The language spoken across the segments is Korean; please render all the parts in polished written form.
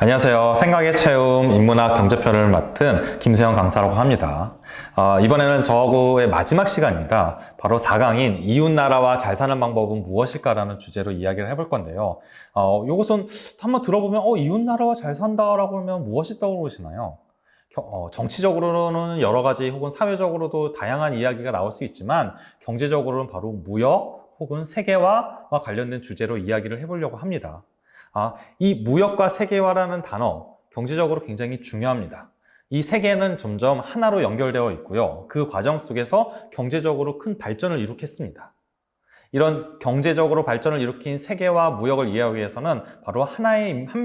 안녕하세요. 생각의 체험 인문학 경제편을 맡은 김세영 강사라고 합니다. 이번에는 저하고의 마지막 시간입니다. 바로 4강인 이웃나라와 잘 사는 방법은 무엇일까라는 주제로 이야기를 해볼 건데요. 이것은 한번 들어보면 이웃나라와 잘 산다라고 하면 무엇이 떠오르시나요? 정치적으로는 여러 가지 혹은 사회적으로도 다양한 이야기가 나올 수 있지만 경제적으로는 바로 무역 혹은 세계화와 관련된 주제로 이야기를 해보려고 합니다. 이 무역과 세계화라는 단어, 경제적으로 굉장히 중요합니다. 이 세계는 점점 하나로 연결되어 있고요. 그 과정 속에서 경제적으로 큰 발전을 이룩했습니다. 이런 경제적으로 발전을 일으킨 세계화 무역을 이해하기 위해서는 바로 한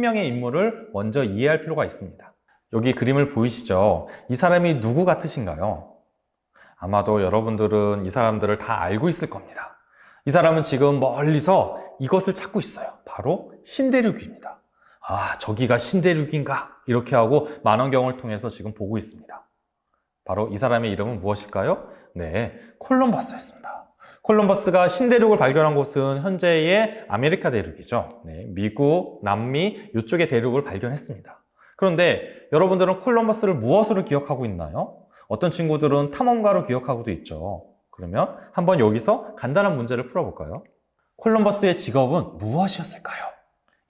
명의 인물을 먼저 이해할 필요가 있습니다. 여기 그림을 보이시죠? 이 사람이 누구 같으신가요? 아마도 여러분들은 이 사람들을 다 알고 있을 겁니다. 이 사람은 지금 멀리서 이것을 찾고 있어요. 바로 신대륙입니다. 저기가 신대륙인가? 이렇게 하고 만원경을 통해서 지금 보고 있습니다. 바로 이 사람의 이름은 무엇일까요? 네, 콜럼버스였습니다. 콜럼버스가 신대륙을 발견한 곳은 현재의 아메리카 대륙이죠. 네, 미국, 남미 이쪽의 대륙을 발견했습니다. 그런데 여러분들은 콜럼버스를 무엇으로 기억하고 있나요? 어떤 친구들은 탐험가로 기억하고도 있죠. 그러면 한번 여기서 간단한 문제를 풀어볼까요? 콜럼버스의 직업은 무엇이었을까요?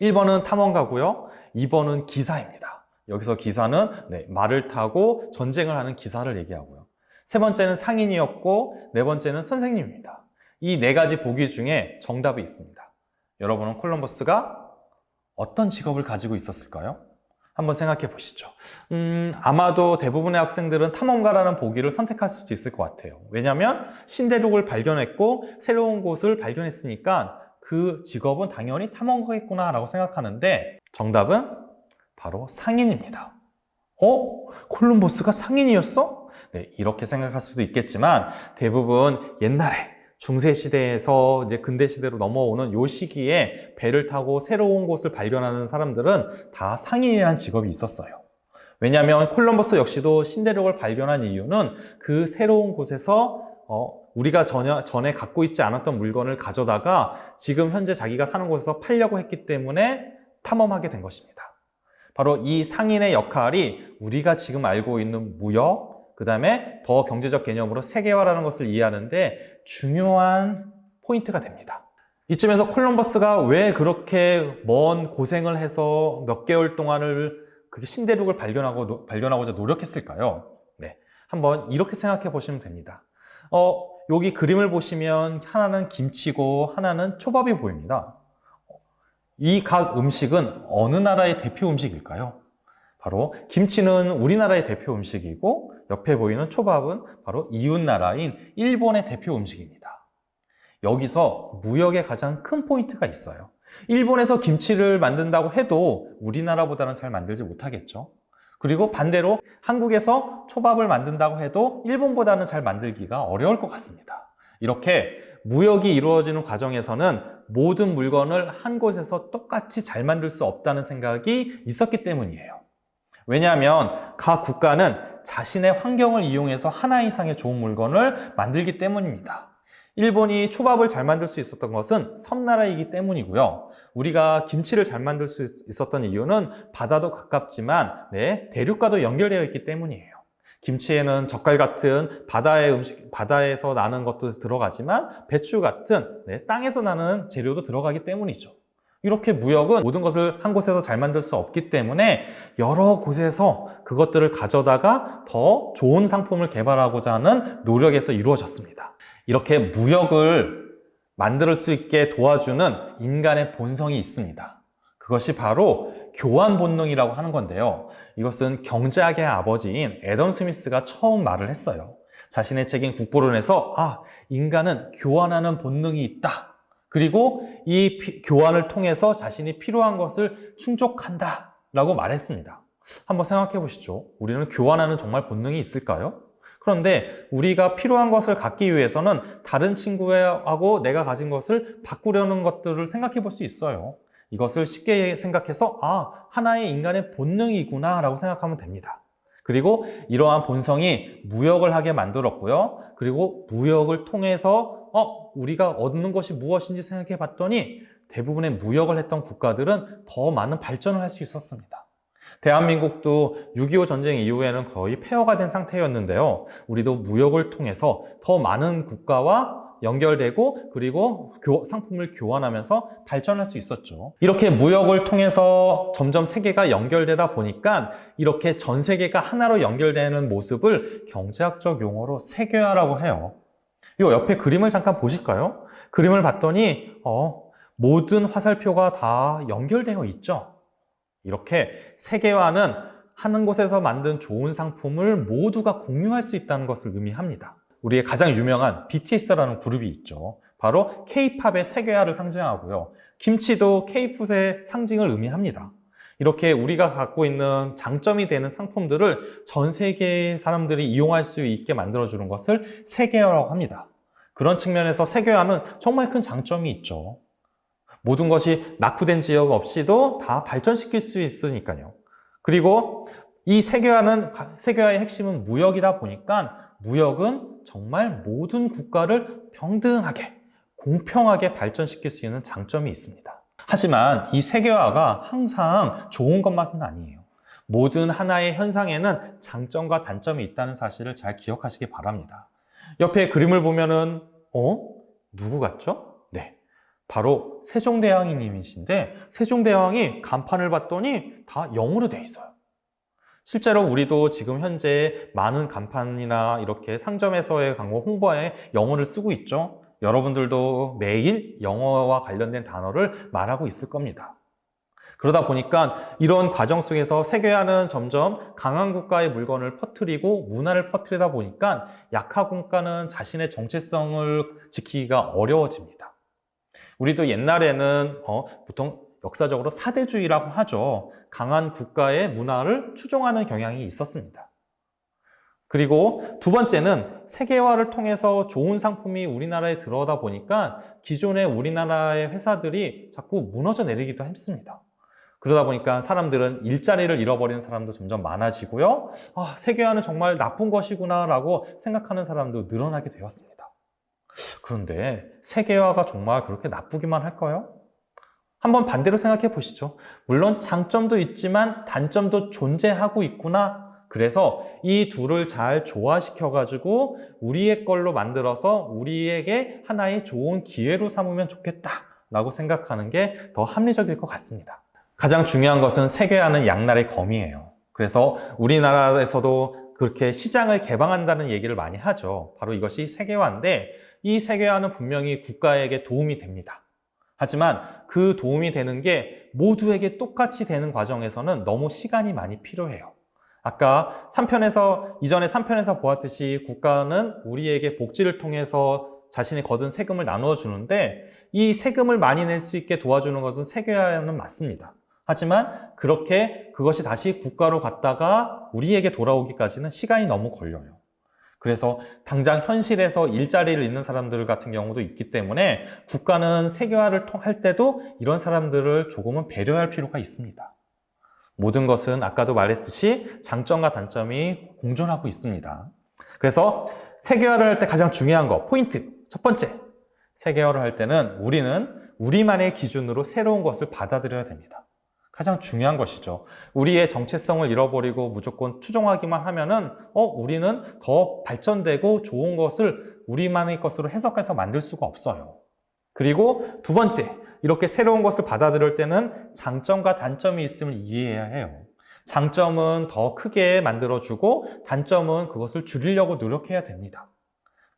1번은 탐험가고요. 2번은 기사입니다. 여기서 기사는 말을 타고 전쟁을 하는 기사를 얘기하고요. 세 번째는 상인이었고 네 번째는 선생님입니다. 이 네 가지 보기 중에 정답이 있습니다. 여러분은 콜럼버스가 어떤 직업을 가지고 있었을까요? 한번 생각해 보시죠. 아마도 대부분의 학생들은 탐험가라는 보기를 선택할 수도 있을 것 같아요. 왜냐하면 신대륙을 발견했고 새로운 곳을 발견했으니까 그 직업은 당연히 탐험가겠구나 라고 생각하는데 정답은 바로 상인입니다. 콜럼버스가 상인이었어? 네, 이렇게 생각할 수도 있겠지만 대부분 옛날에 중세시대에서 이제 근대시대로 넘어오는 요 시기에 배를 타고 새로운 곳을 발견하는 사람들은 다 상인이라는 직업이 있었어요. 왜냐하면 콜럼버스 역시도 신대륙을 발견한 이유는 그 새로운 곳에서 우리가 전에 갖고 있지 않았던 물건을 가져다가 지금 현재 자기가 사는 곳에서 팔려고 했기 때문에 탐험하게 된 것입니다. 바로 이 상인의 역할이 우리가 지금 알고 있는 무역, 그 다음에 더 경제적 개념으로 세계화라는 것을 이해하는데 중요한 포인트가 됩니다. 이쯤에서 콜럼버스가 왜 그렇게 먼 고생을 해서 몇 개월 동안을 그 신대륙을 발견하고자 노력했을까요? 네, 한번 이렇게 생각해 보시면 됩니다. 여기 그림을 보시면 하나는 김치고 하나는 초밥이 보입니다. 이 각 음식은 어느 나라의 대표 음식일까요? 바로 김치는 우리나라의 대표 음식이고 옆에 보이는 초밥은 바로 이웃나라인 일본의 대표 음식입니다. 여기서 무역에 가장 큰 포인트가 있어요. 일본에서 김치를 만든다고 해도 우리나라보다는 잘 만들지 못하겠죠. 그리고 반대로 한국에서 초밥을 만든다고 해도 일본보다는 잘 만들기가 어려울 것 같습니다. 이렇게 무역이 이루어지는 과정에서는 모든 물건을 한 곳에서 똑같이 잘 만들 수 없다는 생각이 있었기 때문이에요. 왜냐하면 각 국가는 자신의 환경을 이용해서 하나 이상의 좋은 물건을 만들기 때문입니다. 일본이 초밥을 잘 만들 수 있었던 것은 섬나라이기 때문이고요. 우리가 김치를 잘 만들 수 있었던 이유는 바다도 가깝지만 대륙과도 연결되어 있기 때문이에요. 김치에는 젓갈 같은 바다에서 나는 것도 들어가지만 배추 같은 땅에서 나는 재료도 들어가기 때문이죠. 이렇게 무역은 모든 것을 한 곳에서 잘 만들 수 없기 때문에 여러 곳에서 그것들을 가져다가 더 좋은 상품을 개발하고자 하는 노력에서 이루어졌습니다. 이렇게 무역을 만들 수 있게 도와주는 인간의 본성이 있습니다. 그것이 바로 교환 본능이라고 하는 건데요. 이것은 경제학의 아버지인 애덤 스미스가 처음 말을 했어요. 자신의 책인 국보론에서 인간은 교환하는 본능이 있다. 그리고 이 교환을 통해서 자신이 필요한 것을 충족한다 라고 말했습니다. 한번 생각해 보시죠. 우리는 교환하는 정말 본능이 있을까요? 그런데 우리가 필요한 것을 갖기 위해서는 다른 친구하고 내가 가진 것을 바꾸려는 것들을 생각해 볼 수 있어요. 이것을 쉽게 생각해서 하나의 인간의 본능이구나 라고 생각하면 됩니다. 그리고 이러한 본성이 무역을 하게 만들었고요. 그리고 무역을 통해서 우리가 얻는 것이 무엇인지 생각해 봤더니 대부분의 무역을 했던 국가들은 더 많은 발전을 할 수 있었습니다. 대한민국도 6.25 전쟁 이후에는 거의 폐허가 된 상태였는데요. 우리도 무역을 통해서 더 많은 국가와 연결되고 그리고 상품을 교환하면서 발전할 수 있었죠. 이렇게 무역을 통해서 점점 세계가 연결되다 보니까 이렇게 전 세계가 하나로 연결되는 모습을 경제학적 용어로 세계화라고 해요. 이 옆에 그림을 잠깐 보실까요? 그림을 봤더니 모든 화살표가 다 연결되어 있죠. 이렇게 세계화는 한 곳에서 만든 좋은 상품을 모두가 공유할 수 있다는 것을 의미합니다. 우리의 가장 유명한 BTS라는 그룹이 있죠. 바로 K-팝의 세계화를 상징하고요. 김치도 K-푸드의 상징을 의미합니다. 이렇게 우리가 갖고 있는 장점이 되는 상품들을 전 세계의 사람들이 이용할 수 있게 만들어주는 것을 세계화라고 합니다. 그런 측면에서 세계화는 정말 큰 장점이 있죠. 모든 것이 낙후된 지역 없이도 다 발전시킬 수 있으니까요. 그리고 이 세계화의 핵심은 무역이다 보니까 무역은 정말 모든 국가를 평등하게, 공평하게 발전시킬 수 있는 장점이 있습니다. 하지만 이 세계화가 항상 좋은 것만은 아니에요. 모든 하나의 현상에는 장점과 단점이 있다는 사실을 잘 기억하시기 바랍니다. 옆에 그림을 보면은 누구 같죠? 네, 바로 세종대왕님이신데 세종대왕이 간판을 봤더니 다 영어로 돼 있어요. 실제로 우리도 지금 현재 많은 간판이나 이렇게 상점에서의 광고 홍보에 영어를 쓰고 있죠. 여러분들도 매일 영어와 관련된 단어를 말하고 있을 겁니다. 그러다 보니까 이런 과정 속에서 세계화는 점점 강한 국가의 물건을 퍼뜨리고 문화를 퍼뜨리다 보니까 약한 국가는 자신의 정체성을 지키기가 어려워집니다. 우리도 옛날에는 보통 역사적으로 사대주의라고 하죠. 강한 국가의 문화를 추종하는 경향이 있었습니다. 그리고 두 번째는 세계화를 통해서 좋은 상품이 우리나라에 들어오다 보니까 기존의 우리나라의 회사들이 자꾸 무너져 내리기도 했습니다. 그러다 보니까 사람들은 일자리를 잃어버리는 사람도 점점 많아지고요. 세계화는 정말 나쁜 것이구나 라고 생각하는 사람도 늘어나게 되었습니다. 그런데 세계화가 정말 그렇게 나쁘기만 할까요? 한번 반대로 생각해 보시죠. 물론 장점도 있지만 단점도 존재하고 있구나. 그래서 이 둘을 잘 조화시켜가지고 우리의 걸로 만들어서 우리에게 하나의 좋은 기회로 삼으면 좋겠다라고 생각하는 게 더 합리적일 것 같습니다. 가장 중요한 것은 세계화는 양날의 검이에요. 그래서 우리나라에서도 그렇게 시장을 개방한다는 얘기를 많이 하죠. 바로 이것이 세계화인데 이 세계화는 분명히 국가에게 도움이 됩니다. 하지만 그 도움이 되는 게 모두에게 똑같이 되는 과정에서는 너무 시간이 많이 필요해요. 아까 이전에 3편에서 보았듯이 국가는 우리에게 복지를 통해서 자신이 거둔 세금을 나누어 주는데 이 세금을 많이 낼 수 있게 도와주는 것은 세계화는 맞습니다. 하지만 그것이 다시 국가로 갔다가 우리에게 돌아오기까지는 시간이 너무 걸려요. 그래서 당장 현실에서 일자리를 잃는 사람들 같은 경우도 있기 때문에 국가는 세계화를 할 때도 이런 사람들을 조금은 배려할 필요가 있습니다. 모든 것은 아까도 말했듯이 장점과 단점이 공존하고 있습니다. 그래서 세계화를 할 때 가장 중요한 거, 포인트. 첫 번째, 세계화를 할 때는 우리는 우리만의 기준으로 새로운 것을 받아들여야 됩니다. 가장 중요한 것이죠. 우리의 정체성을 잃어버리고 무조건 추종하기만 하면은 우리는 더 발전되고 좋은 것을 우리만의 것으로 해석해서 만들 수가 없어요. 그리고 두 번째, 이렇게 새로운 것을 받아들일 때는 장점과 단점이 있음을 이해해야 해요. 장점은 더 크게 만들어주고 단점은 그것을 줄이려고 노력해야 됩니다.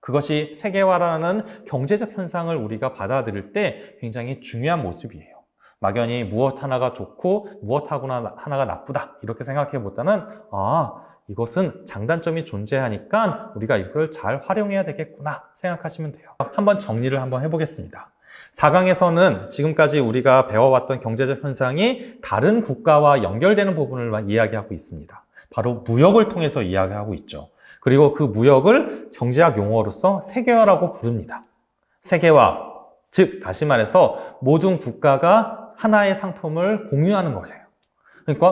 그것이 세계화라는 경제적 현상을 우리가 받아들일 때 굉장히 중요한 모습이에요. 막연히 무엇 하나가 좋고 무엇 하나가 나쁘다 이렇게 생각해보다는 이것은 장단점이 존재하니까 우리가 이걸 잘 활용해야 되겠구나 생각하시면 돼요. 한번 정리를 한번 해보겠습니다. 4강에서는 지금까지 우리가 배워왔던 경제적 현상이 다른 국가와 연결되는 부분을 이야기하고 있습니다. 바로 무역을 통해서 이야기하고 있죠. 그리고 그 무역을 경제학 용어로서 세계화라고 부릅니다. 세계화, 즉 다시 말해서 모든 국가가 하나의 상품을 공유하는 거예요. 그러니까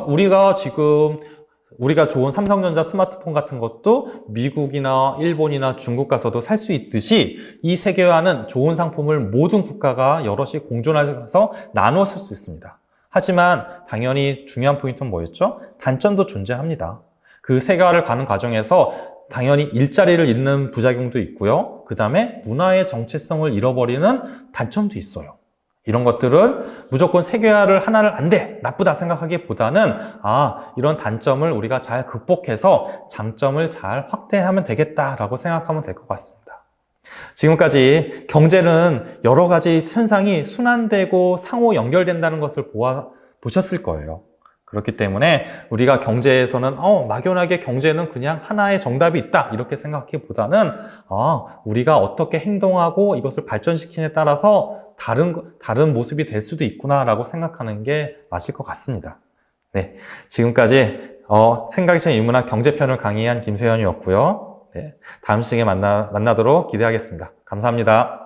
우리가 좋은 삼성전자 스마트폰 같은 것도 미국이나 일본이나 중국 가서도 살 수 있듯이 이 세계화는 좋은 상품을 모든 국가가 여럿이 공존해서 나누어 쓸 수 있습니다. 하지만 당연히 중요한 포인트는 뭐였죠? 단점도 존재합니다. 그 세계화를 가는 과정에서 당연히 일자리를 잃는 부작용도 있고요. 그 다음에 문화의 정체성을 잃어버리는 단점도 있어요. 이런 것들은 무조건 세계화를 하나를 안 돼, 나쁘다 생각하기보다는 이런 단점을 우리가 잘 극복해서 장점을 잘 확대하면 되겠다라고 생각하면 될 것 같습니다. 지금까지 경제는 여러 가지 현상이 순환되고 상호 연결된다는 것을 보셨을 거예요. 그렇기 때문에 우리가 경제에서는 막연하게 경제는 그냥 하나의 정답이 있다 이렇게 생각하기보다는 우리가 어떻게 행동하고 이것을 발전시키느냐에 따라서 다른 모습이 될 수도 있구나라고 생각하는 게 맞을 것 같습니다. 네, 지금까지 생각이 참 인문학 경제편을 강의한 김세현이었고요. 네, 다음 시간에 만나도록 기대하겠습니다. 감사합니다.